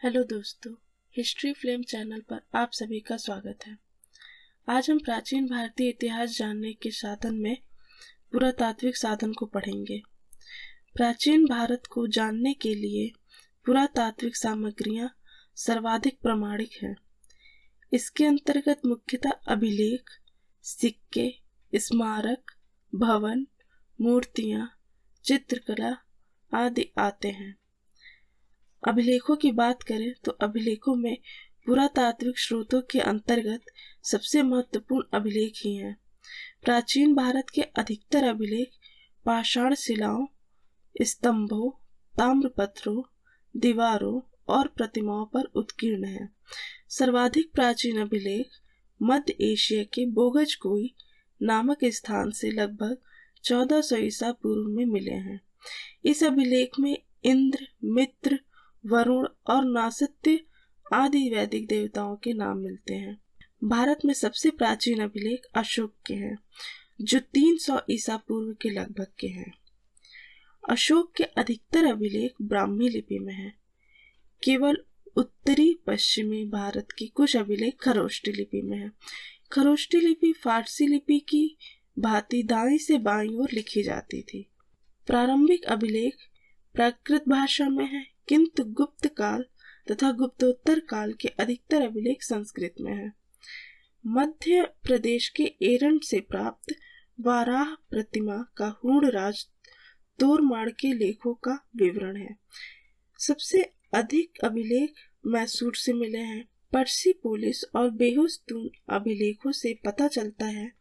Hello दोस्तों, history flame channel पर आप सभी का स्वागत है। आज हम प्राचीन भारतीय इतिहास जानने के साधन में पुरातात्विक साधन को पढ़ेंगे। प्राचीन भारत को जानने के लिए पुरातात्विक सामग्रियां सर्वाधिक प्रामाणिक हैं। इसके अंतर्गत मुख्यतः अभिलेख, सिक्के, स्मारक, भवन, मूर्तियां, चित्रकला आदि आते हैं। अभिलेखों की बात करें तो अभिलेखों में पुरातात्विक स्रोतों के अंतर्गत सबसे महत्वपूर्ण अभिलेख ही हैं। प्राचीन भारत के अधिकतर अभिलेख पाषाण शिलाओं, स्तंभों, ताम्रपत्रों, दीवारों और प्रतिमाओं पर उत्कीर्ण हैं। सर्वाधिक प्राचीन अभिलेख मध्य एशिया के बोगजकोई नामक स्थान से लगभग 1400 ईसा पूर्व में मिले हैं। इस अभिलेख में इंद्र, मित्र, वरुण और नासत्य आदि वैदिक देवताओं के नाम मिलते हैं। भारत में सबसे प्राचीन अभिलेख अशोक के हैं, जो 300 ईसा पूर्व के लगभग के हैं। अशोक के अधिकतर अभिलेख ब्राह्मी लिपि में हैं। केवल उत्तरी पश्चिमी भारत के कुछ अभिलेख खरोष्टी लिपि में हैं। खरोष्टी लिपि फारसी लिपि की भांति दाईं से बाईं ओर लिखी जाती थी। प्रारंभिक अभिलेख प्राकृत भाषा में है, किंतु गुप्त काल तथा गुप्तोत्तर काल के अधिकतर अभिलेख संस्कृत में हैं। मध्य प्रदेश के एरंड से प्राप्त वाराह प्रतिमा का हूणराज तोरमाड़ के लेखों का विवरण है। सबसे अधिक अभिलेख मैसूर से मिले हैं। पर्सिपोलिस और बेहुस्तून अभिलेखों से पता चलता है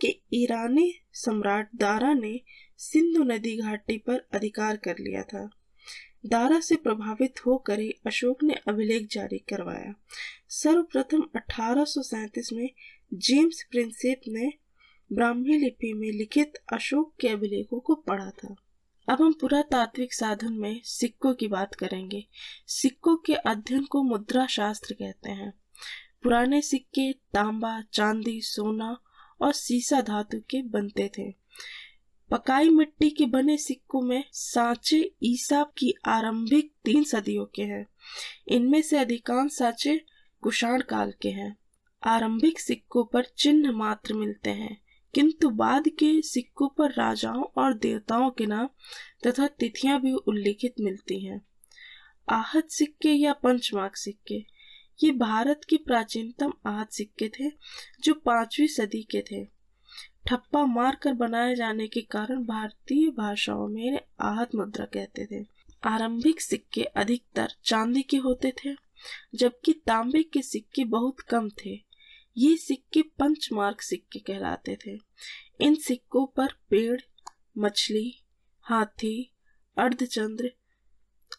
कि ईरानी सम्राट दारा ने सिंधु नदी घाटी पर अधिकार कर लिया था। दारा से प्रभावित होकर ही अशोक ने अभिलेख जारी करवाया। सर्वप्रथम 1837 में जेम्स प्रिंसेप ने ब्राह्मी लिपि में लिखित अशोक के अभिलेखों को पढ़ा था। अब हम पुरातात्विक साधन में सिक्कों की बात करेंगे। सिक्कों के अध्ययन को मुद्रा शास्त्र कहते हैं। पुराने सिक्के तांबा, चांदी, सोना और सीसा धातु के बनते थे। पकाई मिट्टी के बने सिक्कों में सांचे ईसा की आरंभिक 3 सदियों के हैं। इनमें से अधिकांश सांचे कुषाण काल के हैं। आरंभिक सिक्कों पर चिन्ह मात्र मिलते हैं, किंतु बाद के सिक्कों पर राजाओं और देवताओं के नाम तथा तिथियां भी उल्लिखित मिलती हैं। आहत सिक्के या पंचमार्क सिक्के, ये भारत के प्राचीनतम आहत सिक्के थे, जो 5वीं सदी के थे। ठप्पा मार कर बनाए जाने के कारण भारतीय भाषाओं में आहत मुद्रा कहते थे। आरंभिक सिक्के अधिकतर चांदी के होते थे, जबकि तांबे के सिक्के बहुत कम थे। ये सिक्के पंचमार्क सिक्के कहलाते थे। इन सिक्कों पर पेड़, मछली, हाथी, अर्धचंद्र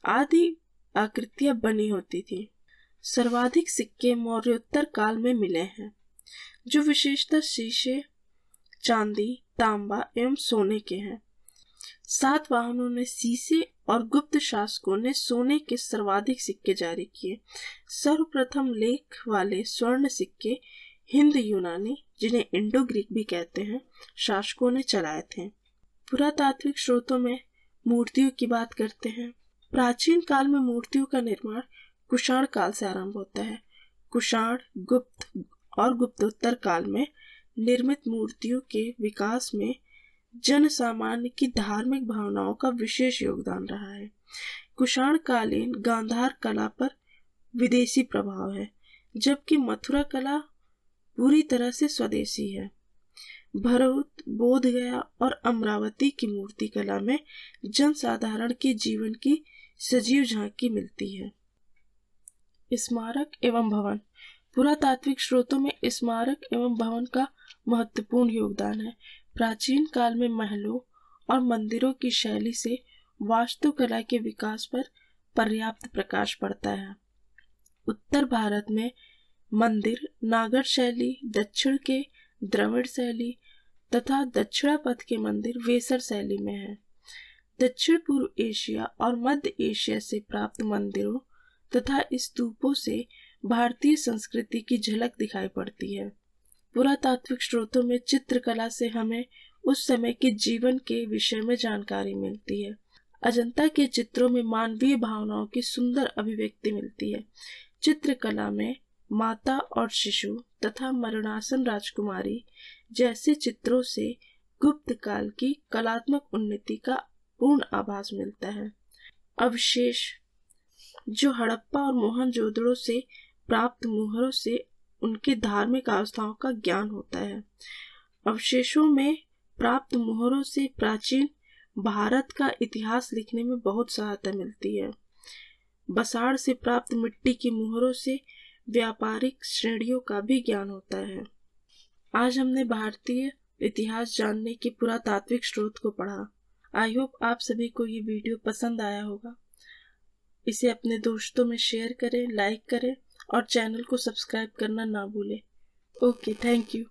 आदि आकृतियां बनी होती थी। सर्वाधिक सिक्के मौर्योत्तर काल में मिले हैं, जो विशेषतः शीशे, चांदी, तांबा एवं सोने के हैं। सातवाहनों ने शीशे और गुप्त शासकों ने सोने के सर्वाधिक सिक्के जारी किए। सर्वप्रथम लेख वाले स्वर्ण सिक्के हिंद यूनानी, जिन्हें इंडो ग्रीक भी कहते हैं, शासकों ने चलाए थे। पुरातात्विक स्रोतों में मूर्तियों की बात करते हैं। प्राचीन काल में मूर्तियों का निर्माण कुषाण काल से आरंभ होता है। कुषाण, गुप्त और गुप्तोत्तर काल में निर्मित मूर्तियों के विकास में जन सामान्य की धार्मिक भावनाओं का विशेष योगदान रहा है। कुषाण कालीन गांधार कला पर विदेशी प्रभाव है, जबकि मथुरा कला पूरी तरह से स्वदेशी है। भरत, बोधगया और अमरावती की मूर्ति कला में जनसाधारण के जीवन की सजीव झांकी मिलती है। स्मारक एवं भवन, पुरातात्विक स्रोतों में स्मारक एवं भवन का महत्वपूर्ण योगदान है। प्राचीन काल में महलों और मंदिरों की शैली से वास्तुकला के विकास पर पर्याप्त प्रकाश पड़ता है। उत्तर भारत में मंदिर नागर शैली, दक्षिण के द्रविड़ शैली तथा दक्षिणापथ के मंदिर वेसर शैली में है। दक्षिण पूर्व एशिया और मध्य एशिया से प्राप्त मंदिरों तथा स्तूपों से भारतीय संस्कृति की झलक दिखाई पड़ती है। पुरातात्विक स्रोतों में चित्रकला से हमें उस समय के जीवन के विषय में जानकारी मिलती है। अजंता के चित्रों में मानवीय भावनाओं की सुंदर अभिव्यक्ति मिलती है। चित्रकला में माता और शिशु तथा मरणासन राजकुमारी जैसे चित्रों से गुप्त काल की कलात्मक उन्नति का पूर्ण आभास मिलता है। अवशेष जो हड़प्पा और मोहनजोदड़ो से प्राप्त मुहरों से उनके धार्मिक आस्थाओं का ज्ञान होता है। अवशेषों में प्राप्त मुहरों से प्राचीन भारत का इतिहास लिखने में बहुत सहायता मिलती है। बसाड़ से प्राप्त मिट्टी की मुहरों से व्यापारिक श्रेणियों का भी ज्ञान होता है। आज हमने भारतीय इतिहास जानने के पुरातात्विक स्रोत को पढ़ा। आई होप आप सभी को ये वीडियो पसंद आया होगा। इसे अपने दोस्तों में शेयर करें, लाइक करें और चैनल को सब्सक्राइब करना ना भूलें। Okay, thank you.